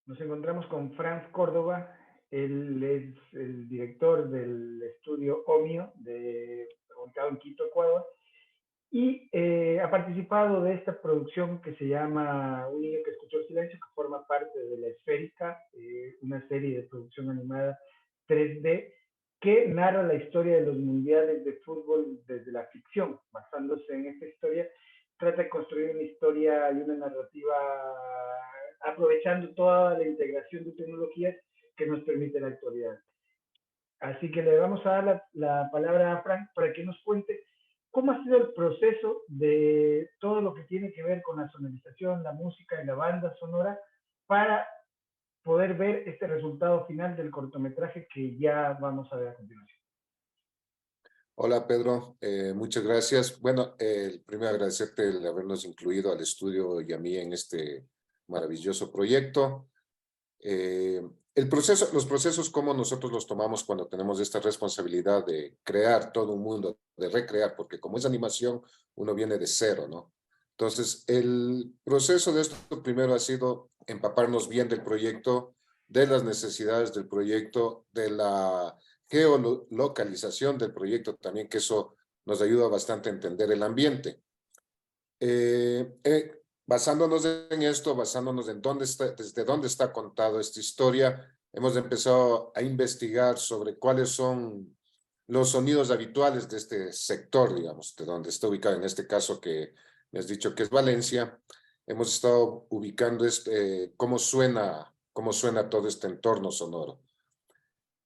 Nos encontramos con Franz Córdoba. Él es el director del estudio OMIO, ubicado en Quito, Ecuador, y ha participado de esta producción que se llama Un niño que escuchó el silencio, que forma parte de La Esférica, una serie de producción animada 3D que narra la historia de los mundiales de fútbol desde la ficción. Basándose en esta historia, trata de construir una historia y una narrativa aprovechando toda la integración de tecnologías que nos permite la actualidad. Así que le vamos a dar la palabra a Frank para que nos cuente cómo ha sido el proceso de todo lo que tiene que ver con la sonorización, la música y la banda sonora para poder ver este resultado final del cortometraje que ya vamos a ver a continuación. Hola Pedro, muchas gracias. Bueno, primero agradecerte el habernos incluido al estudio y a mí en este maravilloso proyecto. Los procesos como nosotros los tomamos cuando tenemos esta responsabilidad de crear todo un mundo, de recrear, porque como es animación, uno viene de cero, ¿no? Entonces, el proceso de esto primero ha sido empaparnos bien del proyecto, de las necesidades del proyecto, de la geolocalización del proyecto también, que eso nos ayuda bastante a entender el ambiente. Basándonos en esto, basándonos en desde dónde está contada esta historia, hemos empezado a investigar sobre cuáles son los sonidos habituales de este sector, digamos, de donde está ubicado, en este caso que me has dicho que es Valencia. Hemos estado ubicando cómo suena todo este entorno sonoro.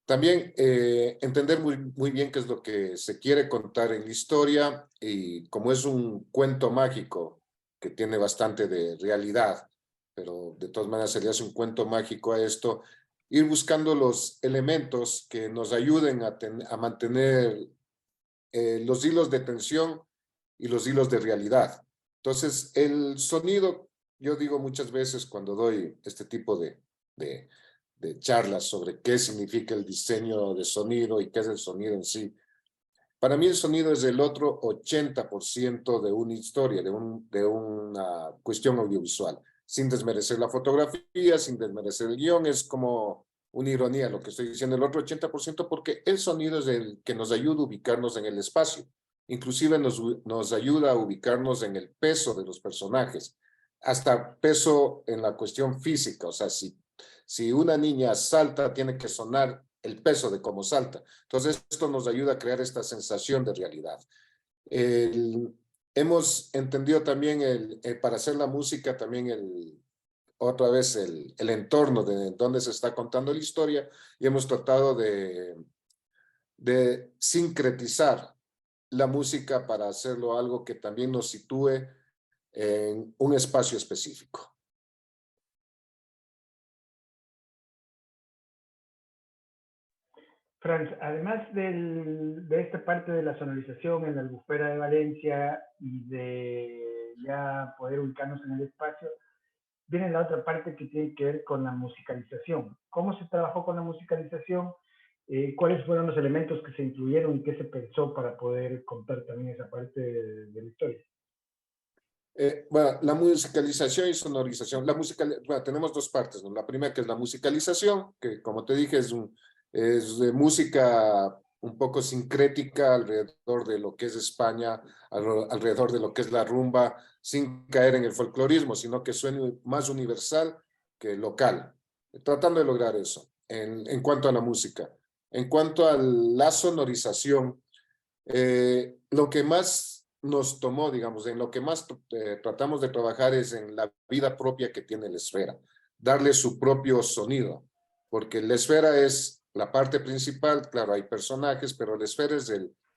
También entender muy bien qué es lo que se quiere contar en la historia, y como es un cuento mágico que tiene bastante de realidad, pero de todas maneras sería un cuento mágico a esto, ir buscando los elementos que nos ayuden a mantener los hilos de tensión y los hilos de realidad. Entonces, el sonido, yo digo muchas veces cuando doy este tipo de charlas sobre qué significa el diseño de sonido y qué es el sonido en sí. Para mí el sonido es el otro 80% de una historia, de una cuestión audiovisual, sin desmerecer la fotografía, sin desmerecer el guión. Es como una ironía lo que estoy diciendo, el otro 80%, porque el sonido es el que nos ayuda a ubicarnos en el espacio. Inclusive nos ayuda a ubicarnos en el peso de los personajes, hasta peso en la cuestión física. O sea, si una niña salta, tiene que sonar el peso de cómo salta. Entonces, esto nos ayuda a crear esta sensación de realidad. Hemos entendido también, para hacer la música, también otra vez el entorno de donde se está contando la historia, y hemos tratado de sincretizar la música para hacerlo algo que también nos sitúe en un espacio específico. Franz, además de esta parte de la sonorización en la Albufera de Valencia y de ya poder ubicarnos en el espacio, viene la otra parte que tiene que ver con la musicalización. ¿Cómo se trabajó con la musicalización? ¿Cuáles fueron los elementos que se incluyeron y qué se pensó para poder contar también esa parte de la historia? Bueno, la musicalización y sonorización. Bueno, tenemos dos partes, ¿no? La primera, que es la musicalización, que como te dije es de música un poco sincrética alrededor de lo que es España, alrededor de lo que es la rumba, sin caer en el folclorismo, sino que suene más universal que local, tratando de lograr eso en cuanto a la música. En cuanto a la sonorización, lo que más nos tomó, digamos, en lo que más tratamos de trabajar es en la vida propia que tiene la esfera, darle su propio sonido, porque la esfera es la parte principal. Claro, hay personajes, pero la esfera es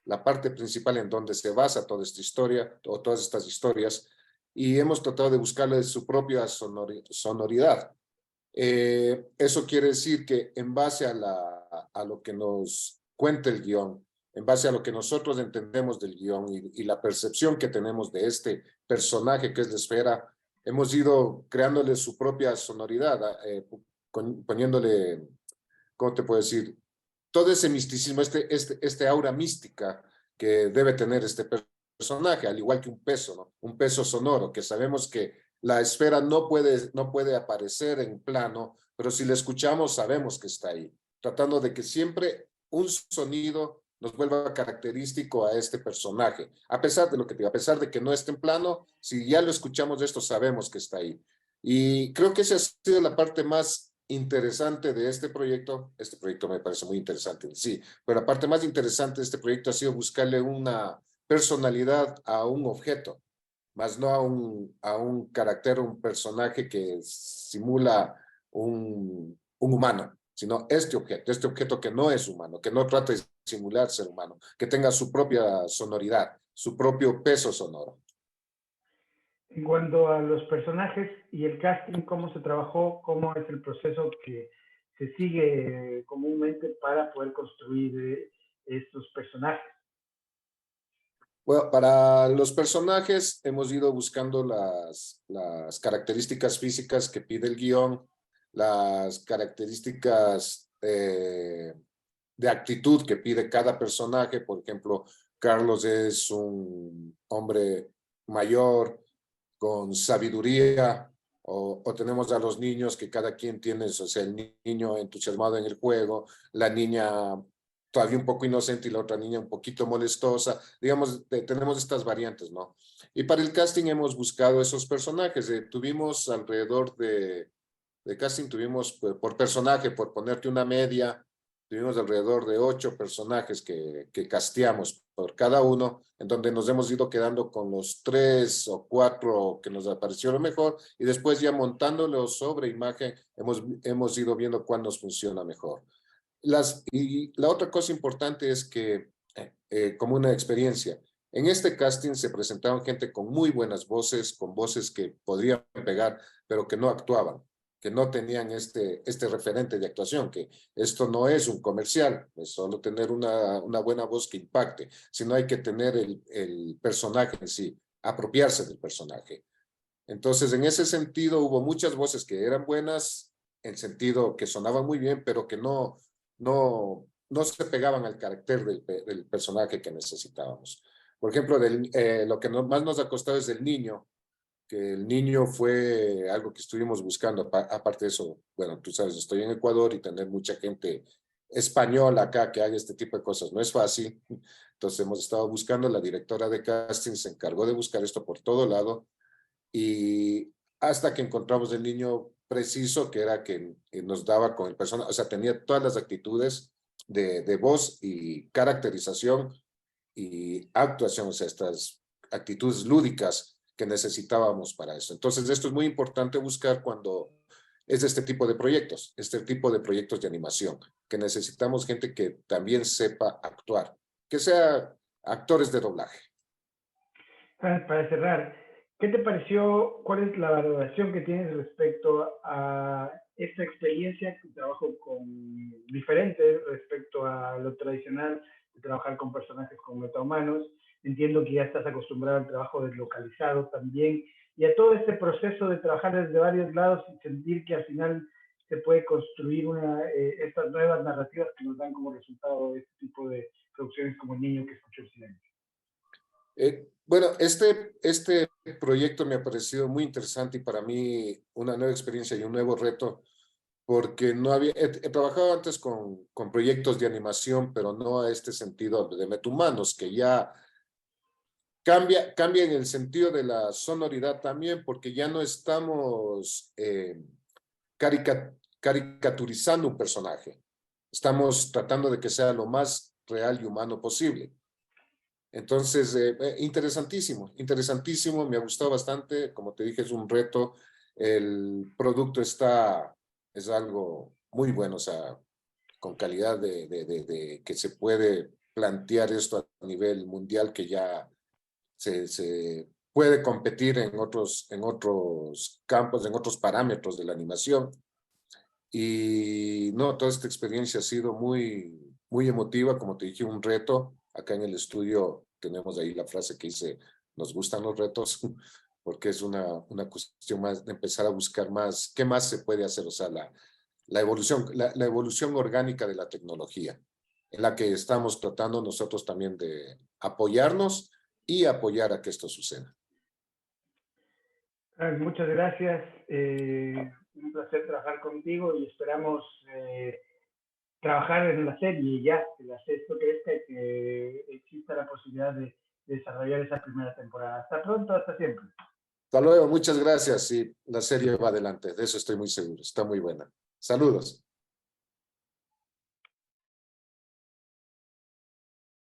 la parte principal en donde se basa toda esta historia o todas estas historias, y hemos tratado de buscarle su propia sonoridad. Eso quiere decir que en base a lo que nos cuenta el guión, en base a lo que nosotros entendemos del guión y la percepción que tenemos de este personaje que es la esfera, hemos ido creándole su propia sonoridad, poniéndole, ¿cómo te puedo decir? Todo ese misticismo, este aura mística que debe tener este personaje, al igual que un peso, ¿no? Un peso sonoro, que sabemos que la esfera no puede aparecer en plano, pero si la escuchamos sabemos que está ahí, tratando de que siempre un sonido nos vuelva característico a este personaje, a pesar de lo que digo, a pesar de que no esté en plano, si ya lo escuchamos de esto sabemos que está ahí. Y creo que esa ha sido la parte más interesante de este proyecto me parece muy interesante en sí, pero la parte más interesante de este proyecto ha sido buscarle una personalidad a un objeto, más no a un carácter, un personaje que simula un humano, sino este objeto que no es humano, que no trata de simular ser humano, que tenga su propia sonoridad, su propio peso sonoro. En cuanto a los personajes y el casting, ¿cómo se trabajó? ¿Cómo es el proceso que se sigue comúnmente para poder construir estos personajes? Bueno, para los personajes hemos ido buscando las características físicas que pide el guión, las características de actitud que pide cada personaje. Por ejemplo, Carlos es un hombre mayor con sabiduría, o tenemos a los niños que cada quien tiene, o sea, el niño entusiasmado en el juego, la niña todavía un poco inocente y la otra niña un poquito molestosa. Digamos, tenemos estas variantes, ¿no? Y para el casting hemos buscado esos personajes. Tuvimos alrededor de casting, tuvimos por personaje, por ponerte una media, tuvimos alrededor de 8 personajes que casteamos por cada uno, en donde nos hemos ido quedando con los 3 o 4 que nos pareció lo mejor, y después ya montándolo sobre imagen, hemos ido viendo cuál nos funciona mejor. Y la otra cosa importante es que, como una experiencia, en este casting se presentaron gente con muy buenas voces, con voces que podrían pegar, pero que no actuaban, que no tenían este referente de actuación, que esto no es un comercial, es solo tener una buena voz que impacte, sino hay que tener el personaje en sí, apropiarse del personaje. Entonces, en ese sentido, hubo muchas voces que eran buenas, en sentido que sonaban muy bien, pero que no se pegaban al carácter del personaje que necesitábamos. Por ejemplo, lo que más nos ha costado es el niño, que el niño fue algo que estuvimos buscando. Aparte de eso, bueno, tú sabes, estoy en Ecuador y tener mucha gente española acá que haga este tipo de cosas no es fácil. Entonces hemos estado buscando, la directora de casting se encargó de buscar esto por todo lado, y hasta que encontramos el niño preciso que era que nos daba con el personaje, o sea, tenía todas las actitudes de voz y caracterización y actuación, o sea, estas actitudes lúdicas que necesitábamos para eso. Entonces, esto es muy importante buscar cuando es este tipo de proyectos de animación, que necesitamos gente que también sepa actuar, que sea actores de doblaje. Para cerrar, ¿qué te pareció? ¿Cuál es la valoración que tienes respecto a esta experiencia, tu trabajo con diferentes respecto a lo tradicional de trabajar con personajes con metahumanos? Entiendo que ya estás acostumbrado al trabajo deslocalizado también y a todo este proceso de trabajar desde varios lados y sentir que al final se puede construir estas nuevas narrativas que nos dan como resultado este tipo de producciones como El niño que escuchó el silencio. Bueno, este proyecto me ha parecido muy interesante y para mí una nueva experiencia y un nuevo reto, porque no había, he trabajado antes con proyectos de animación, pero no a este sentido de metahumanos, que ya cambia en el sentido de la sonoridad también, porque ya no estamos caricaturizando un personaje, estamos tratando de que sea lo más real y humano posible. Entonces, interesantísimo, interesantísimo, me ha gustado bastante, como te dije, es un reto, el producto es algo muy bueno, o sea, con calidad de que se puede plantear esto a nivel mundial, que ya se puede competir en otros campos, en otros parámetros de la animación. Y no, toda esta experiencia ha sido muy emotiva, como te dije, un reto. Acá en el estudio tenemos ahí la frase que dice, nos gustan los retos, porque es una cuestión más de empezar a buscar más, qué más se puede hacer, o sea, la evolución orgánica de la tecnología, en la que estamos tratando nosotros también de apoyarnos y apoyar a que esto suceda. Muchas gracias. Un placer trabajar contigo y esperamos trabajar en la serie ya, que la sexta crezca y que exista la posibilidad de desarrollar esa primera temporada. Hasta pronto, hasta siempre. Hasta luego, muchas gracias. Y la serie va adelante, de eso estoy muy seguro. Está muy buena. Saludos.